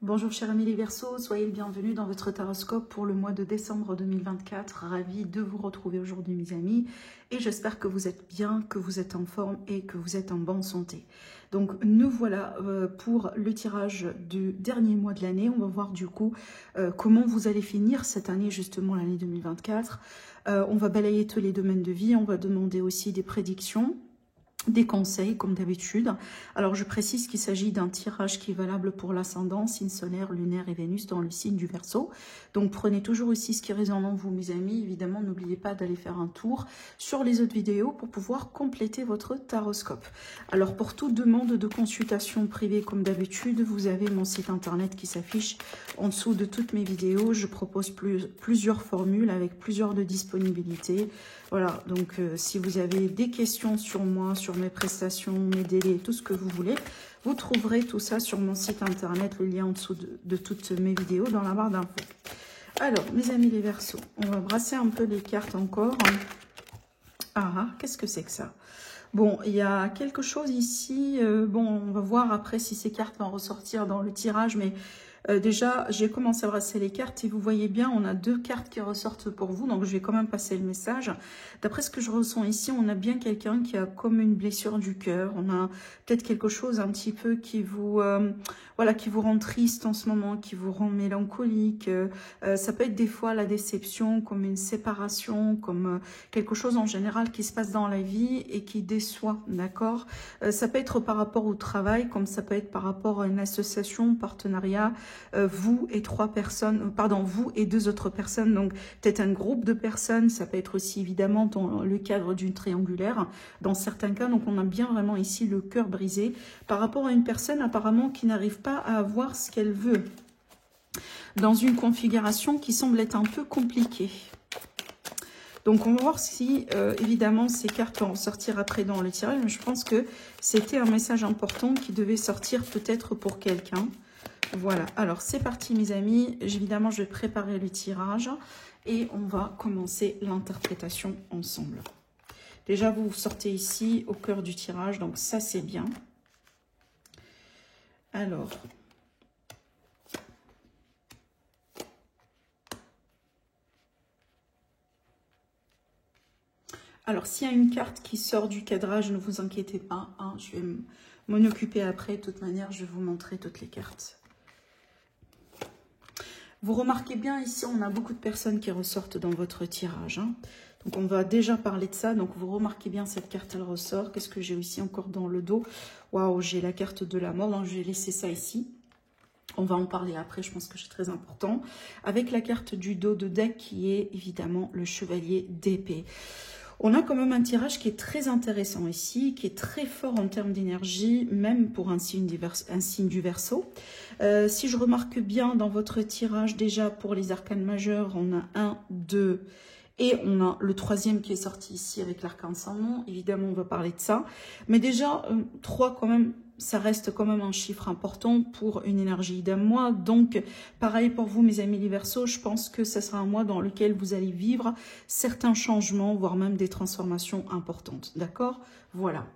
Bonjour chers amis les Verseaux, soyez le bienvenu dans votre taroscope pour le mois de décembre 2024. Ravi de vous retrouver aujourd'hui mes amis et j'espère que vous êtes bien, que vous êtes en forme et que vous êtes en bonne santé. Donc nous voilà pour le tirage du dernier mois de l'année. On va voir du coup comment vous allez finir cette année, justement l'année 2024. On va balayer tous les domaines de vie, on va demander aussi des prédictions, des conseils comme d'habitude. Alors je précise qu'il s'agit d'un tirage qui est valable pour l'ascendant, signe solaire, lunaire et Vénus dans le signe du Verseau. Donc prenez toujours ici ce qui résonne en vous mes amis. Évidemment n'oubliez pas d'aller faire un tour sur les autres vidéos pour pouvoir compléter votre taroscope. Alors pour toute demande de consultation privée comme d'habitude, vous avez mon site internet qui s'affiche en dessous de toutes mes vidéos. Je propose plusieurs formules avec plusieurs de disponibilités. Voilà, donc si vous avez des questions sur moi, sur mes prestations, mes délais, tout ce que vous voulez, vous trouverez tout ça sur mon site internet, le lien en dessous de toutes mes vidéos dans la barre d'infos. Alors, mes amis les Verseaux, on va brasser un peu les cartes encore. Ah, qu'est-ce que c'est que ça? Bon, il y a quelque chose ici, bon, on va voir après si ces cartes vont ressortir dans le tirage, mais déjà, j'ai commencé à brasser les cartes et vous voyez bien, on a deux cartes qui ressortent pour vous, donc je vais quand même passer le message. D'après ce que je ressens ici, on a bien quelqu'un qui a comme une blessure du cœur, on a peut-être quelque chose un petit peu qui vous, voilà, qui vous rend triste en ce moment, qui vous rend mélancolique. Ça peut être des fois la déception, comme une séparation, comme quelque chose en général qui se passe dans la vie et qui déçoit, d'accord? Ça peut être par rapport au travail, comme ça peut être par rapport à une association, partenariat, vous et trois personnes, pardon, vous et deux autres personnes, donc peut-être un groupe de personnes, ça peut être aussi évidemment dans le cadre d'une triangulaire, dans certains cas, donc on a bien vraiment ici le cœur brisé par rapport à une personne apparemment qui n'arrive pas à avoir ce qu'elle veut, dans une configuration qui semble être un peu compliquée. Donc on va voir si évidemment ces cartes vont sortir après dans le tirage, mais je pense que c'était un message important qui devait sortir peut-être pour quelqu'un. Voilà, alors c'est parti mes amis, évidemment je vais préparer le tirage et on va commencer l'interprétation ensemble. Déjà vous sortez ici au cœur du tirage, donc ça c'est bien. Alors, s'il y a une carte qui sort du cadrage, ne vous inquiétez pas, hein, je vais m'en occuper après, de toute manière je vais vous montrer toutes les cartes. Vous remarquez bien ici, on a beaucoup de personnes qui ressortent dans votre tirage. Hein. Donc on va déjà parler de ça. Donc vous remarquez bien cette carte, elle ressort. Qu'est-ce que j'ai aussi encore dans le dos? Waouh, j'ai la carte de la mort. Donc je vais laisser ça ici. On va en parler après, je pense que c'est très important. Avec la carte du dos de deck qui est évidemment le chevalier d'épée. On a quand même un tirage qui est très intéressant ici, qui est très fort en termes d'énergie, même pour un signe du Verseau. Si je remarque bien dans votre tirage, déjà pour les arcanes majeurs, on a 1, 2 et on a le troisième qui est sorti ici avec l'arcane sans nom. Évidemment, on va parler de ça. Mais déjà, 3 quand même, ça reste quand même un chiffre important pour une énergie d'un mois. Donc, pareil pour vous, mes amis les Verseaux, je pense que ce sera un mois dans lequel vous allez vivre certains changements, voire même des transformations importantes. D'accord? Voilà.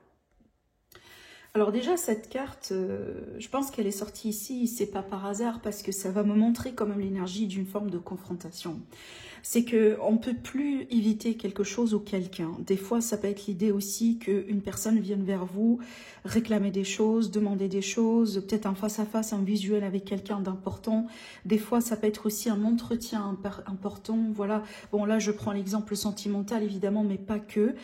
Alors déjà, cette carte, je pense qu'elle est sortie ici, c'est pas par hasard, parce que ça va me montrer quand même l'énergie d'une forme de confrontation. C'est qu'on ne peut plus éviter quelque chose ou quelqu'un. Des fois, ça peut être l'idée aussi qu'une personne vienne vers vous, réclamer des choses, demander des choses, peut-être un face-à-face, un visuel avec quelqu'un d'important. Des fois, ça peut être aussi un entretien important. Voilà. Bon, là, je prends l'exemple sentimental, évidemment, mais pas que.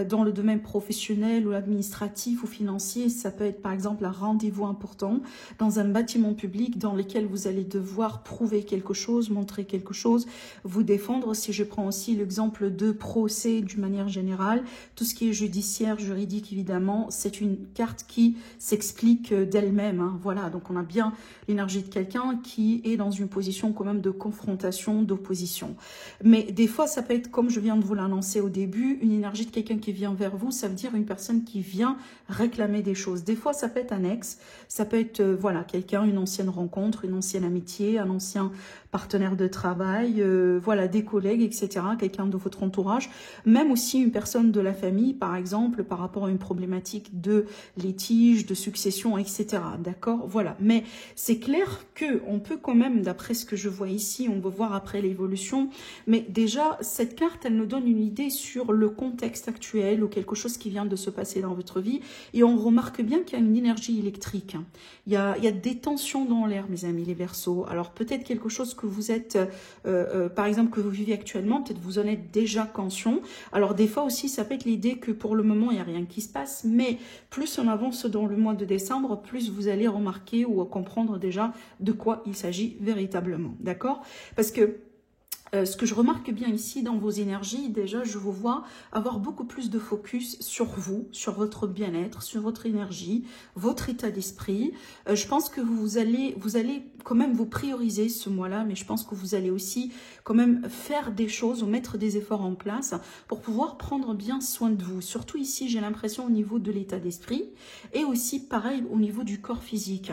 Dans le domaine professionnel ou administratif ou financier, ça peut être, par exemple, un rendez-vous important dans un bâtiment public dans lequel vous allez devoir prouver quelque chose, montrer quelque chose, vous défendre. Si je prends aussi l'exemple de procès d'une manière générale, tout ce qui est judiciaire, juridique évidemment, c'est une carte qui s'explique d'elle-même. Hein. Voilà, donc on a bien l'énergie de quelqu'un qui est dans une position quand même de confrontation, d'opposition. Mais des fois, ça peut être, comme je viens de vous l'annoncer au début, une énergie de quelqu'un qui vient vers vous, ça veut dire une personne qui vient réclamer des choses. Des fois, ça peut être un ex, ça peut être voilà, quelqu'un, une ancienne rencontre, une ancienne amitié, un ancien partenaire de travail, voilà, des des collègues, etc., quelqu'un de votre entourage, même aussi une personne de la famille, par exemple, par rapport à une problématique de litige, de succession, etc. D'accord? Voilà. Mais c'est clair qu'on peut quand même, d'après ce que je vois ici, on va voir après l'évolution, mais déjà, cette carte, elle nous donne une idée sur le contexte actuel ou quelque chose qui vient de se passer dans votre vie, et on remarque bien qu'il y a une énergie électrique. Il y a des tensions dans l'air, mes amis, les Verseaux. Alors, peut-être quelque chose que vous êtes, par exemple, que vous vivez actuellement, peut-être vous en êtes déjà conscient. Alors, des fois aussi, ça peut être l'idée que pour le moment, il n'y a rien qui se passe, mais plus on avance dans le mois de décembre, plus vous allez remarquer ou comprendre déjà de quoi il s'agit véritablement. D'accord? Parce que ce que je remarque bien ici dans vos énergies, déjà, je vous vois avoir beaucoup plus de focus sur vous, sur votre bien-être, sur votre énergie, votre état d'esprit. Je pense que vous allez quand même vous prioriser ce mois-là, mais je pense que vous allez aussi quand même faire des choses ou mettre des efforts en place pour pouvoir prendre bien soin de vous. Surtout ici, j'ai l'impression au niveau de l'état d'esprit et aussi pareil au niveau du corps physique.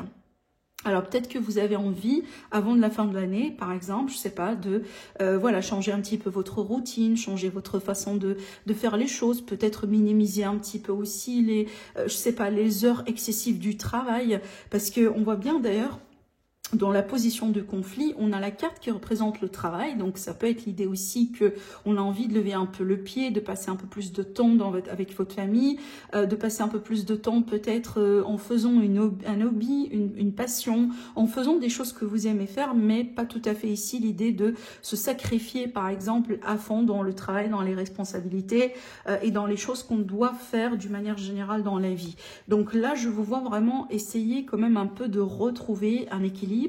Alors peut-être que vous avez envie, avant de la fin de l'année, par exemple, je sais pas, de voilà, changer un petit peu votre routine, changer votre façon de faire les choses, peut-être minimiser un petit peu aussi les, je sais pas, les heures excessives du travail, parce que on voit bien d'ailleurs, dans la position de conflit, on a la carte qui représente le travail, donc ça peut être l'idée aussi que on a envie de lever un peu le pied, de passer un peu plus de temps avec votre famille, de passer un peu plus de temps peut-être en faisant un hobby, une passion, en faisant des choses que vous aimez faire, mais pas tout à fait ici l'idée de se sacrifier par exemple à fond dans le travail, dans les responsabilités et dans les choses qu'on doit faire d'une manière générale dans la vie. Donc là, je vous vois vraiment essayer quand même un peu de retrouver un équilibre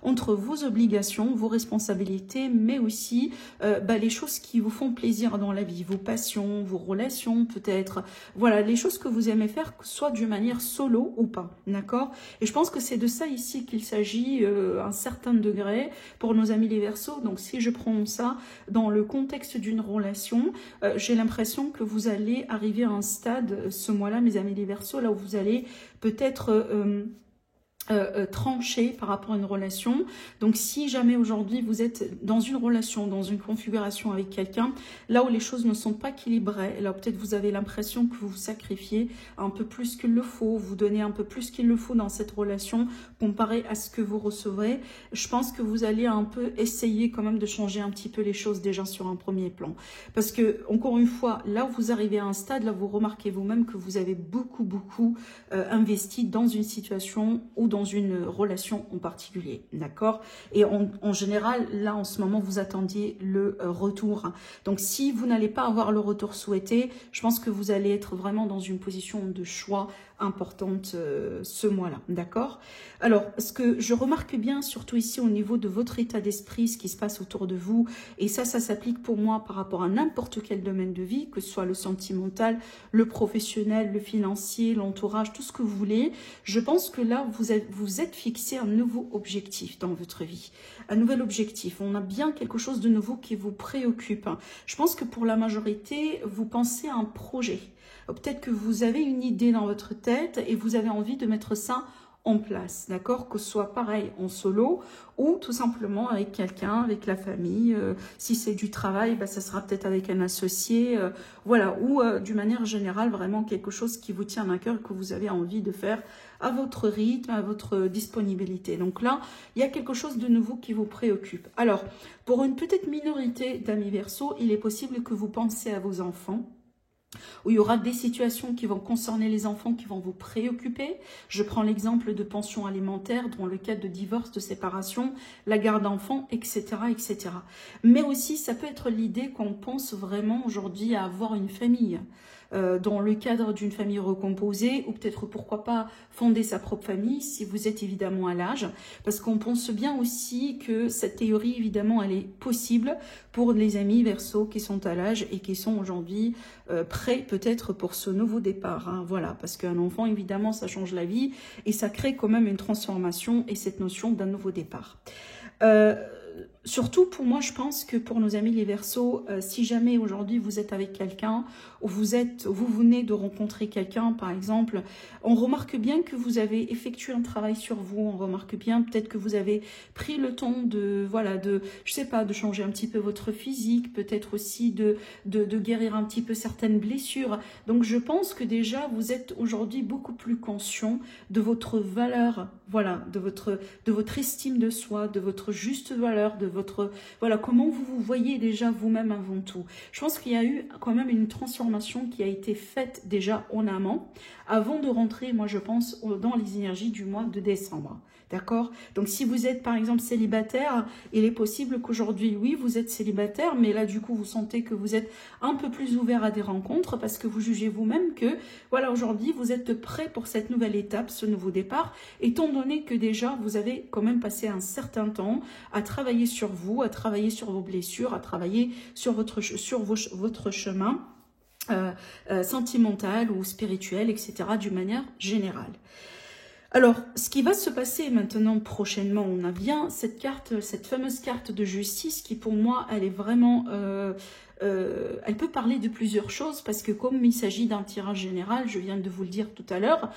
entre vos obligations, vos responsabilités, mais aussi les choses qui vous font plaisir dans la vie, vos passions, vos relations peut-être, voilà, les choses que vous aimez faire, soit d'une manière solo ou pas, d'accord? Et je pense que c'est de ça ici qu'il s'agit à un certain degré pour nos amis les Verseaux. Donc si je prends ça dans le contexte d'une relation, j'ai l'impression que vous allez arriver à un stade ce mois-là, mes amis les Verseaux, là où vous allez peut-être tranché par rapport à une relation. Donc si jamais aujourd'hui vous êtes dans une relation, dans une configuration avec quelqu'un, là où les choses ne sont pas équilibrées, là peut-être vous avez l'impression que vous vous sacrifiez un peu plus qu'il le faut, vous donnez un peu plus qu'il le faut dans cette relation comparé à ce que vous recevrez, je pense que vous allez un peu essayer quand même de changer un petit peu les choses déjà sur un premier plan. Parce que, encore une fois, là où vous arrivez à un stade, là vous remarquez vous-même que vous avez beaucoup investi dans une situation ou dans une relation en particulier, d'accord? Et en général, là, en ce moment, vous attendiez le retour. Donc, si vous n'allez pas avoir le retour souhaité, je pense que vous allez être vraiment dans une position de choix importante ce mois-là, d'accord? Alors, ce que je remarque bien, surtout ici au niveau de votre état d'esprit, ce qui se passe autour de vous, et ça s'applique pour moi par rapport à n'importe quel domaine de vie, que ce soit le sentimental, le professionnel, le financier, l'entourage, tout ce que vous voulez. Je pense que là, vous êtes fixé un nouveau objectif dans votre vie, un nouvel objectif. On a bien quelque chose de nouveau qui vous préoccupe. Je pense que pour la majorité, vous pensez à un projet. Peut-être que vous avez une idée dans votre tête et vous avez envie de mettre ça en place, d'accord? Que ce soit pareil en solo ou tout simplement avec quelqu'un, avec la famille. Si c'est du travail, ça sera peut-être avec un associé, voilà, ou d'une manière générale, vraiment quelque chose qui vous tient à cœur, que vous avez envie de faire à votre rythme, à votre disponibilité. Donc là, il y a quelque chose de nouveau qui vous préoccupe. Alors, pour une petite minorité d'amis Verseaux, il est possible que vous pensez à vos enfants, où il y aura des situations qui vont concerner les enfants qui vont vous préoccuper. Je prends l'exemple de pension alimentaire dans le cas de divorce, de séparation, la garde d'enfants, etc., etc. Mais aussi, ça peut être l'idée qu'on pense vraiment aujourd'hui à avoir une famille. Dans le cadre d'une famille recomposée, ou peut-être pourquoi pas fonder sa propre famille si vous êtes évidemment à l'âge, parce qu'on pense bien aussi que cette théorie évidemment elle est possible pour les amis Verseaux qui sont à l'âge et qui sont aujourd'hui prêts peut-être pour ce nouveau départ, hein, voilà, parce qu'un enfant évidemment ça change la vie et ça crée quand même une transformation et cette notion d'un nouveau départ. surtout pour moi, je pense que pour nos amis les Verseaux, si jamais aujourd'hui vous êtes avec quelqu'un, ou vous venez de rencontrer quelqu'un par exemple, on remarque bien que vous avez effectué un travail sur vous, on remarque bien peut-être que vous avez pris le temps de, voilà, je sais pas, de changer un petit peu votre physique, peut-être aussi de guérir un petit peu certaines blessures. Donc je pense que déjà vous êtes aujourd'hui beaucoup plus conscient de votre valeur, voilà, de votre estime de soi, de votre juste valeur, de votre, voilà, comment vous vous voyez déjà vous-même avant tout. Je pense qu'il y a eu quand même une transformation qui a été faite déjà en amont, avant de rentrer, moi je pense, dans les énergies du mois de décembre. D'accord? Donc si vous êtes par exemple célibataire, il est possible qu'aujourd'hui, oui, vous êtes célibataire, mais là du coup vous sentez que vous êtes un peu plus ouvert à des rencontres parce que vous jugez vous-même que, voilà, aujourd'hui vous êtes prêt pour cette nouvelle étape, ce nouveau départ, étant donné que déjà vous avez quand même passé un certain temps à travailler sur vous, à travailler sur vos blessures, à travailler sur votre chemin sentimental ou spirituel, etc., d'une manière générale. Alors, ce qui va se passer maintenant prochainement, on a bien cette carte, cette fameuse carte de justice qui pour moi, elle est vraiment, elle peut parler de plusieurs choses parce que comme il s'agit d'un tirage général, je viens de vous le dire tout à l'heure,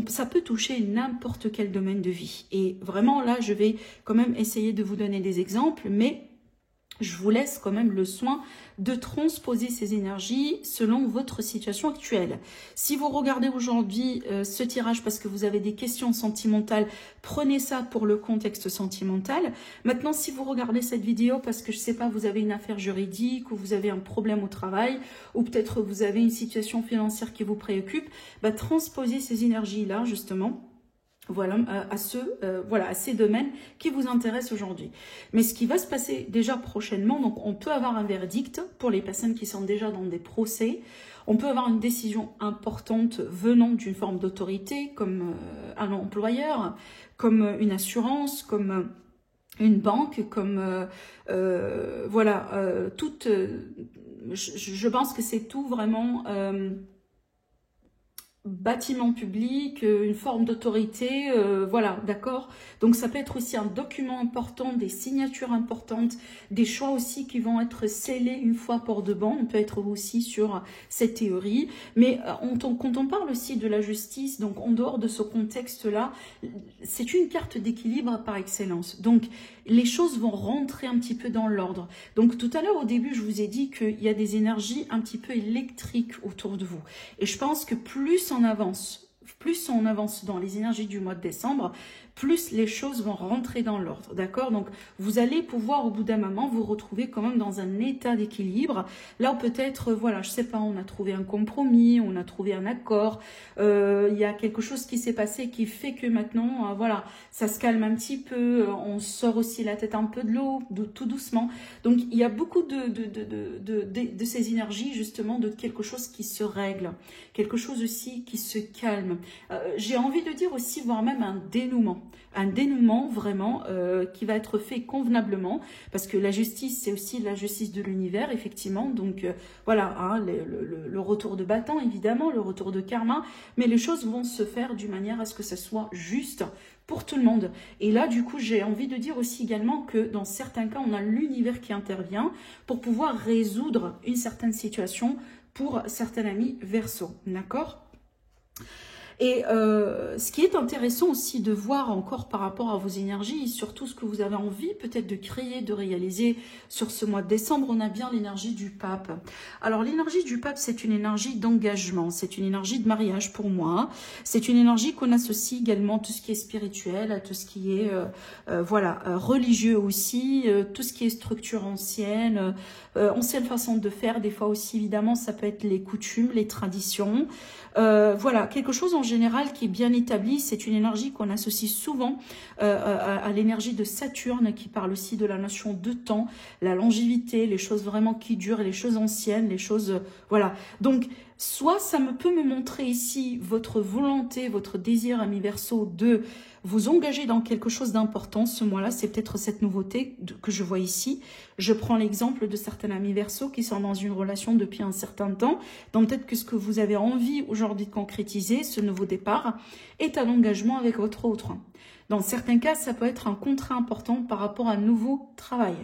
ça peut toucher n'importe quel domaine de vie. Et vraiment là, je vais quand même essayer de vous donner des exemples, mais je vous laisse quand même le soin de transposer ces énergies selon votre situation actuelle. Si vous regardez aujourd'hui ce tirage parce que vous avez des questions sentimentales, prenez ça pour le contexte sentimental. Maintenant, si vous regardez cette vidéo parce que, je ne sais pas, vous avez une affaire juridique ou vous avez un problème au travail ou peut-être vous avez une situation financière qui vous préoccupe, transposez ces énergies-là justement. Voilà, à ces domaines qui vous intéressent aujourd'hui. Mais ce qui va se passer déjà prochainement, donc on peut avoir un verdict pour les personnes qui sont déjà dans des procès. On peut avoir une décision importante venant d'une forme d'autorité, comme un employeur, comme une assurance, comme une banque, comme je pense que c'est tout vraiment. Bâtiment public, une forme d'autorité, voilà, d'accord. Donc ça peut être aussi un document important, des signatures importantes, des choix aussi qui vont être scellés une fois pour de bon. On peut être aussi sur cette théorie. Mais quand on parle aussi de la justice, donc en dehors de ce contexte-là, c'est une carte d'équilibre par excellence. Donc les choses vont rentrer un petit peu dans l'ordre. Donc tout à l'heure au début, je vous ai dit qu'il y a des énergies un petit peu électriques autour de vous. Et je pense que plus on avance dans les énergies du mois de décembre, plus les choses vont rentrer dans l'ordre, d'accord? Donc, vous allez pouvoir, au bout d'un moment, vous retrouver quand même dans un état d'équilibre. Là, peut-être, voilà, je sais pas, on a trouvé un compromis, on a trouvé un accord, il y a quelque chose qui s'est passé qui fait que maintenant, voilà, ça se calme un petit peu, on sort aussi la tête un peu de l'eau, tout doucement. Donc, il y a beaucoup de ces énergies, justement, de quelque chose qui se règle, quelque chose aussi qui se calme. J'ai envie de dire aussi, voire même un dénouement vraiment qui va être fait convenablement, parce que la justice, c'est aussi la justice de l'univers, effectivement. Donc voilà, hein, le retour de bâton, évidemment, le retour de karma, mais les choses vont se faire d'une manière à ce que ça soit juste pour tout le monde. Et là, du coup, j'ai envie de dire aussi également que dans certains cas, on a l'univers qui intervient pour pouvoir résoudre une certaine situation pour certains amis Verseau, d'accord ? Et ce qui est intéressant aussi de voir encore par rapport à vos énergies, surtout ce que vous avez envie peut-être de créer, de réaliser sur ce mois de décembre, on a bien l'énergie du pape. Alors l'énergie du pape, c'est une énergie d'engagement, c'est une énergie de mariage pour moi, c'est une énergie qu'on associe également à tout ce qui est spirituel, à tout ce qui est religieux aussi, tout ce qui est structure ancienne façon de faire, des fois aussi évidemment ça peut être les coutumes, les traditions. Voilà, quelque chose en général qui est bien établi, c'est une énergie qu'on associe souvent à l'énergie de Saturne, qui parle aussi de la notion de temps, la longévité, les choses vraiment qui durent, les choses anciennes, les choses... voilà. Donc, soit ça peut me montrer ici votre volonté, votre désir, ami Verseau, de vous engager dans quelque chose d'important ce mois-là. C'est peut-être cette nouveauté que je vois ici. Je prends l'exemple de certains amis Verseau qui sont dans une relation depuis un certain temps. Donc peut-être que ce que vous avez envie aujourd'hui de concrétiser, ce nouveau départ, est un engagement avec votre autre. Dans certains cas, ça peut être un contrat important par rapport à un nouveau travail.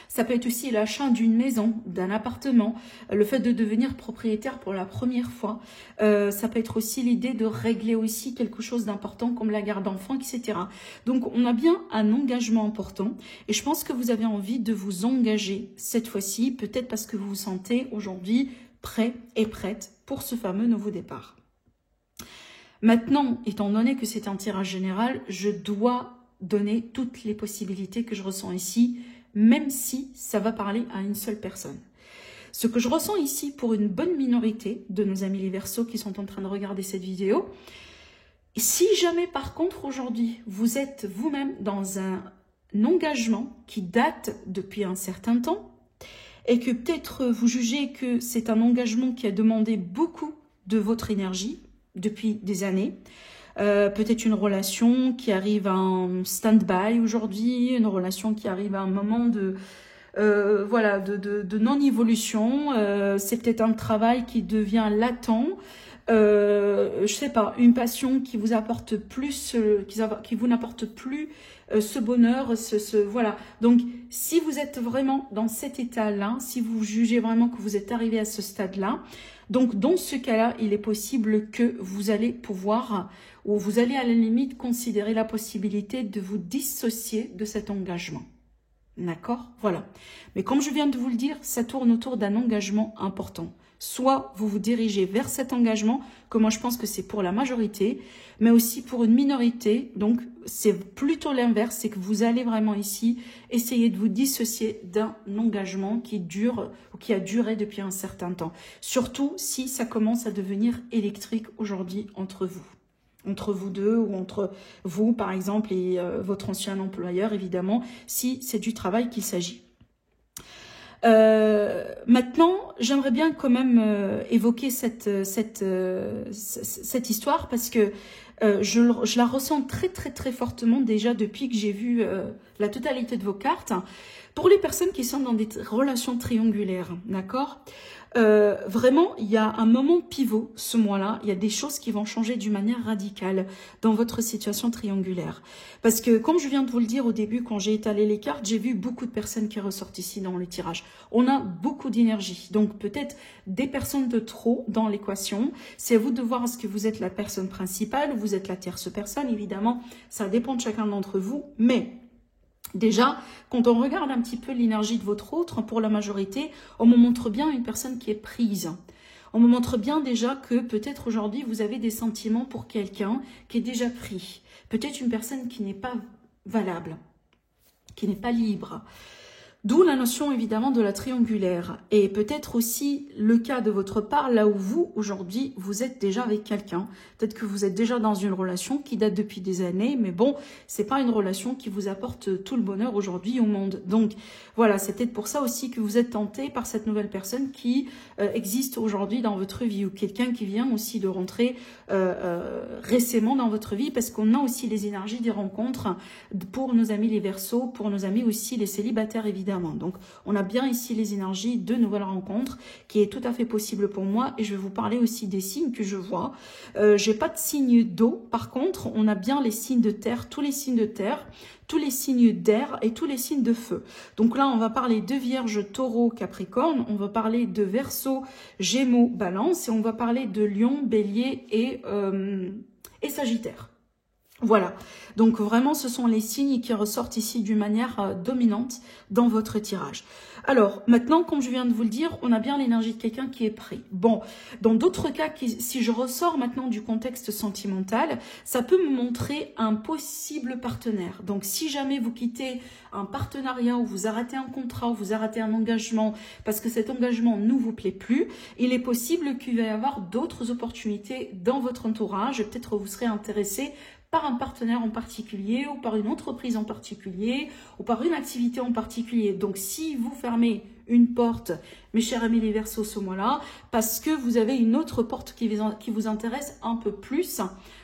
Ça peut être aussi l'achat d'une maison, d'un appartement, le fait de devenir propriétaire pour la première fois. Ça peut être aussi l'idée de régler aussi quelque chose d'important comme la garde d'enfants, etc. Donc, on a bien un engagement important et je pense que vous avez envie de vous engager cette fois-ci, peut-être parce que vous vous sentez aujourd'hui prêt et prête pour ce fameux nouveau départ. Maintenant, étant donné que c'est un tirage général, je dois donner toutes les possibilités que je ressens ici, même si ça va parler à une seule personne. Ce que je ressens ici pour une bonne minorité de nos amis les Verseaux qui sont en train de regarder cette vidéo, si jamais par contre aujourd'hui vous êtes vous-même dans un engagement qui date depuis un certain temps et que peut-être vous jugez que c'est un engagement qui a demandé beaucoup de votre énergie depuis des années, peut-être une relation qui arrive à un stand-by aujourd'hui, une relation qui arrive à un moment de voilà, de non-évolution, c'est peut-être un travail qui devient latent, je sais pas, une passion qui vous apporte plus, qui vous n'apporte plus ce bonheur, voilà. Donc, si vous êtes vraiment dans cet état-là, si vous jugez vraiment que vous êtes arrivé à ce stade-là, donc dans ce cas-là, il est possible que vous allez pouvoir, ou vous allez à la limite considérer la possibilité de vous dissocier de cet engagement. D'accord? Voilà. Mais comme je viens de vous le dire, ça tourne autour d'un engagement important. Soit vous vous dirigez vers cet engagement, que moi je pense que c'est pour la majorité, mais aussi pour une minorité. Donc c'est plutôt l'inverse, c'est que vous allez vraiment ici essayer de vous dissocier d'un engagement qui dure ou qui a duré depuis un certain temps. Surtout si ça commence à devenir électrique aujourd'hui entre vous deux ou entre vous par exemple et votre ancien employeur évidemment, si c'est du travail qu'il s'agit. Maintenant, j'aimerais bien quand même évoquer cette histoire parce que je la ressens très fortement déjà depuis que j'ai vu la totalité de vos cartes. Pour les personnes qui sont dans des relations triangulaires, d'accord, vraiment, il y a un moment pivot ce mois-là. Il y a des choses qui vont changer d'une manière radicale dans votre situation triangulaire. Parce que, comme je viens de vous le dire au début, quand j'ai étalé les cartes, j'ai vu beaucoup de personnes qui ressortent ici dans le tirage. On a beaucoup d'énergie. Donc, peut-être des personnes de trop dans l'équation. C'est à vous de voir est-ce que vous êtes la personne principale ou vous êtes la tierce personne. Évidemment, ça dépend de chacun d'entre vous. Mais déjà, quand on regarde un petit peu l'énergie de votre autre, pour la majorité, on me montre bien une personne qui est prise. On me montre bien déjà que peut-être aujourd'hui, vous avez des sentiments pour quelqu'un qui est déjà pris. Peut-être une personne qui n'est pas valable, qui n'est pas libre. D'où la notion évidemment de la triangulaire. Et peut-être aussi le cas de votre part, là où vous, aujourd'hui, vous êtes déjà avec quelqu'un. Peut-être que vous êtes déjà dans une relation qui date depuis des années, mais bon, c'est pas une relation qui vous apporte tout le bonheur aujourd'hui au monde. Donc voilà, c'est peut-être pour ça aussi que vous êtes tenté par cette nouvelle personne qui existe aujourd'hui dans votre vie, ou quelqu'un qui vient aussi de rentrer récemment dans votre vie, parce qu'on a aussi les énergies des rencontres pour nos amis les Verseaux, pour nos amis aussi les célibataires évidemment. Donc, on a bien ici les énergies de nouvelles rencontres qui est tout à fait possible pour moi. Et je vais vous parler aussi des signes que je vois. J'ai pas de signes d'eau. Par contre, on a bien les signes de terre, tous les signes de terre, tous les signes d'air et tous les signes de feu. Donc là, on va parler de Vierge, Taureau, Capricorne. On va parler de Verseau, Gémeaux, Balance. Et on va parler de Lion, Bélier et Sagittaire. Voilà, donc vraiment ce sont les signes qui ressortent ici d'une manière dominante dans votre tirage. Alors maintenant, comme je viens de vous le dire, on a bien l'énergie de quelqu'un qui est pris. Bon, dans d'autres cas, si je ressors maintenant du contexte sentimental, ça peut me montrer un possible partenaire. Donc si jamais vous quittez un partenariat ou vous arrêtez un contrat ou vous arrêtez un engagement parce que cet engagement ne vous plaît plus, il est possible qu'il va y avoir d'autres opportunités dans votre entourage. Peut-être vous serez intéressé par un partenaire en particulier ou par une entreprise en particulier ou par une activité en particulier. Donc, si vous fermez une porte, mes chers amis les Verseaux, ce mois-là, parce que vous avez une autre porte qui vous intéresse un peu plus.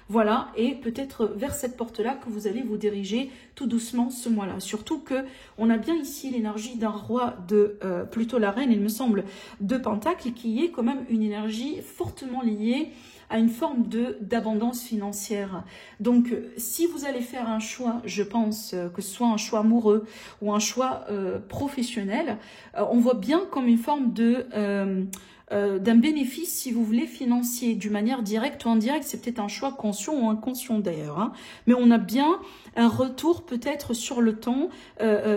Voilà, et peut-être vers cette porte-là que vous allez vous diriger tout doucement ce mois-là. Surtout que on a bien ici l'énergie d'un roi de, plutôt la reine, il me semble, de Pentacles, qui est quand même une énergie fortement liée à une forme d'abondance financière. Donc, si vous allez faire un choix, je pense que ce soit un choix amoureux ou un choix professionnel, on voit bien comme une forme d'un bénéfice, si vous voulez, financier, d'une manière directe ou indirecte. C'est peut-être un choix conscient ou inconscient d'ailleurs, hein. Mais on a bien un retour peut-être sur le temps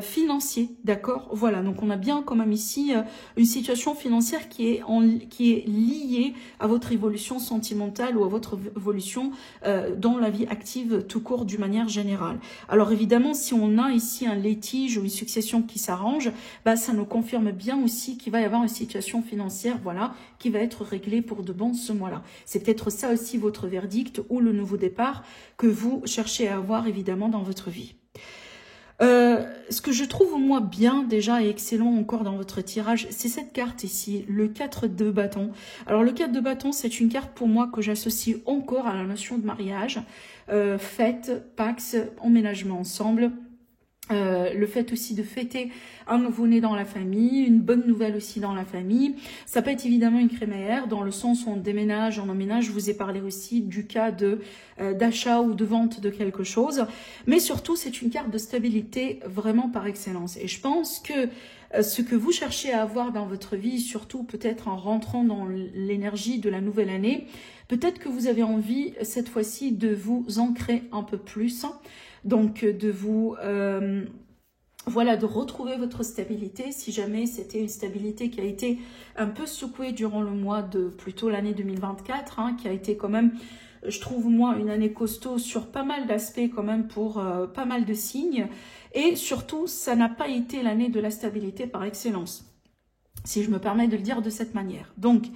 financier, d'accord? Voilà, donc on a bien quand même ici une situation financière qui est liée à votre évolution sentimentale ou à votre évolution dans la vie active tout court d'une manière générale. Alors évidemment, si on a ici un litige ou une succession qui s'arrange, bah, ça nous confirme bien aussi qu'il va y avoir une situation financière, voilà, qui va être réglée pour de bon ce mois-là. C'est peut-être ça aussi votre verdict ou le nouveau départ que vous cherchez à avoir évidemment dans votre vie. Ce que je trouve moi bien déjà et excellent encore dans votre tirage, c'est cette carte ici, le 4 de bâton. Alors le 4 de bâton, c'est une carte pour moi que j'associe encore à la notion de mariage, fête, pax, emménagement ensemble. Le fait aussi de fêter un nouveau-né dans la famille, une bonne nouvelle aussi dans la famille. Ça peut être évidemment une crémaillère dans le sens où on déménage, on emménage. Je vous ai parlé aussi du cas d'achat ou de vente de quelque chose. Mais surtout, c'est une carte de stabilité vraiment par excellence. Et je pense que ce que vous cherchez à avoir dans votre vie, surtout peut-être en rentrant dans l'énergie de la nouvelle année, peut-être que vous avez envie cette fois-ci de vous ancrer un peu plus. Donc, de vous, voilà, de retrouver votre stabilité, si jamais c'était une stabilité qui a été un peu secouée durant le mois de, plutôt l'année 2024, hein, qui a été quand même, je trouve moi, une année costaud sur pas mal d'aspects quand même pour pas mal de signes. Et surtout, ça n'a pas été l'année de la stabilité par excellence, si je me permets de le dire de cette manière. Donc,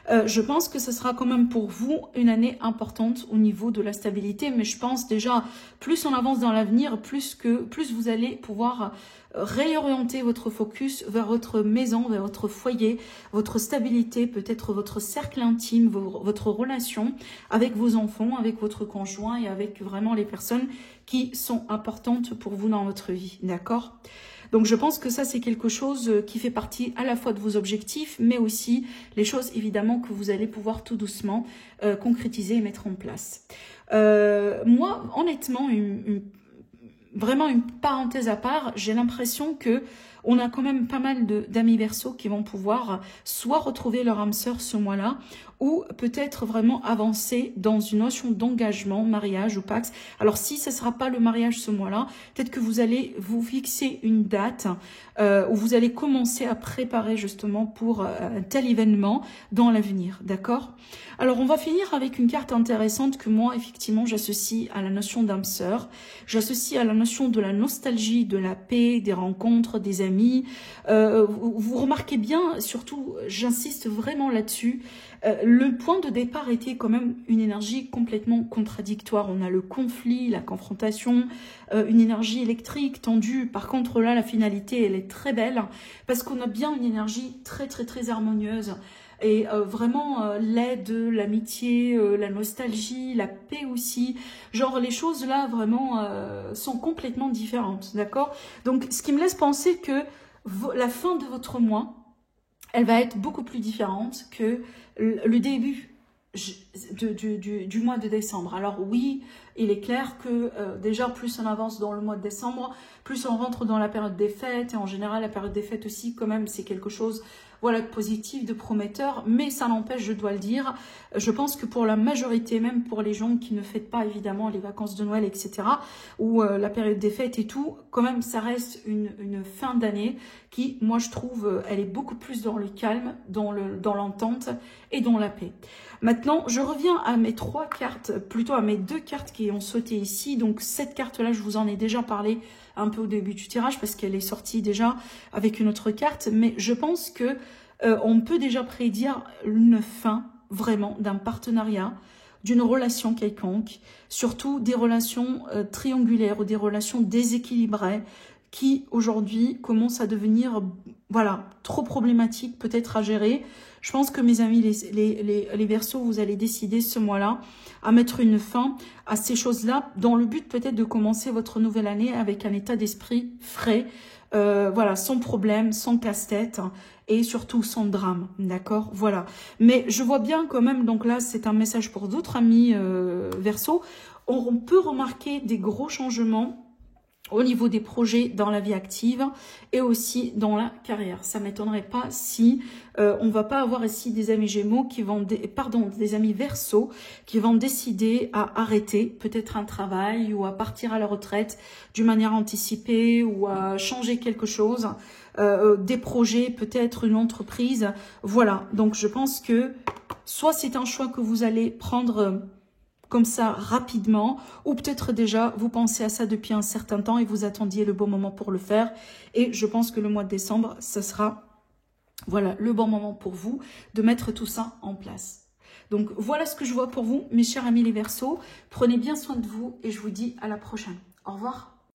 je pense que ce sera quand même pour vous une année importante au niveau de la stabilité, mais je pense déjà, plus on avance dans l'avenir, plus vous allez pouvoir réorienter votre focus vers votre maison, vers votre foyer, votre stabilité, peut-être votre cercle intime, votre relation avec vos enfants, avec votre conjoint et avec vraiment les personnes qui sont importantes pour vous dans votre vie, d'accord ? Donc je pense que ça c'est quelque chose qui fait partie à la fois de vos objectifs, mais aussi les choses évidemment que vous allez pouvoir tout doucement concrétiser et mettre en place. Moi honnêtement, vraiment une parenthèse à part, j'ai l'impression que on a quand même pas mal d'amis Verseaux qui vont pouvoir soit retrouver leur âme sœur ce mois-là, ou peut-être vraiment avancer dans une notion d'engagement, mariage ou pax. Alors si ce ne sera pas le mariage ce mois-là, peut-être que vous allez vous fixer une date où vous allez commencer à préparer justement pour un tel événement dans l'avenir, d'accord? Alors on va finir avec une carte intéressante que moi effectivement j'associe à la notion d'âme sœur, j'associe à la notion de la nostalgie, de la paix, des rencontres, des amis. Vous remarquez bien, surtout j'insiste vraiment là-dessus, le point de départ était quand même une énergie complètement contradictoire. On a le conflit, la confrontation, une énergie électrique tendue. Par contre là, la finalité, elle est très belle parce qu'on a bien une énergie très très très harmonieuse. Et vraiment l'aide, l'amitié, la nostalgie, la paix aussi. Genre les choses là vraiment sont complètement différentes, d'accord? Donc ce qui me laisse penser que la fin de votre mois, elle va être beaucoup plus différente que le début du mois de décembre. Alors oui, il est clair que déjà plus on avance dans le mois de décembre, plus on rentre dans la période des fêtes, et en général la période des fêtes aussi quand même c'est quelque chose voilà, de positif, de prometteur, mais ça n'empêche, je dois le dire, je pense que pour la majorité, même pour les gens qui ne fêtent pas évidemment les vacances de Noël, etc., ou la période des fêtes et tout, quand même ça reste une fin d'année qui, moi je trouve, elle est beaucoup plus dans le calme, dans l'entente et dans la paix. Maintenant, je reviens à mes trois cartes, plutôt à mes deux cartes qui ont sauté ici. Donc cette carte-là, je vous en ai déjà parlé un peu au début du tirage parce qu'elle est sortie déjà avec une autre carte. Mais je pense que on peut déjà prédire une fin vraiment d'un partenariat, d'une relation quelconque, surtout des relations triangulaires ou des relations déséquilibrées qui aujourd'hui commence à devenir, voilà, trop problématique peut-être à gérer. Je pense que mes amis, les Verseaux, vous allez décider ce mois-là à mettre une fin à ces choses-là, dans le but peut-être de commencer votre nouvelle année avec un état d'esprit frais, voilà, sans problème, sans casse-tête et surtout sans drame, d'accord, voilà. Mais je vois bien quand même, donc là c'est un message pour d'autres amis Verseaux, on peut remarquer des gros changements au niveau des projets dans la vie active et aussi dans la carrière. Ça ne m'étonnerait pas si on va pas avoir ici des amis Gémeaux qui vont, des amis Verseaux qui vont décider à arrêter peut-être un travail ou à partir à la retraite d'une manière anticipée ou à changer quelque chose, des projets, peut-être une entreprise. Voilà, donc je pense que soit c'est un choix que vous allez prendre comme ça rapidement, ou peut-être déjà vous pensez à ça depuis un certain temps et vous attendiez le bon moment pour le faire. Et je pense que le mois de décembre, ce sera voilà le bon moment pour vous de mettre tout ça en place. Donc voilà ce que je vois pour vous, mes chers amis les Verseaux. Prenez bien soin de vous et je vous dis à la prochaine. Au revoir.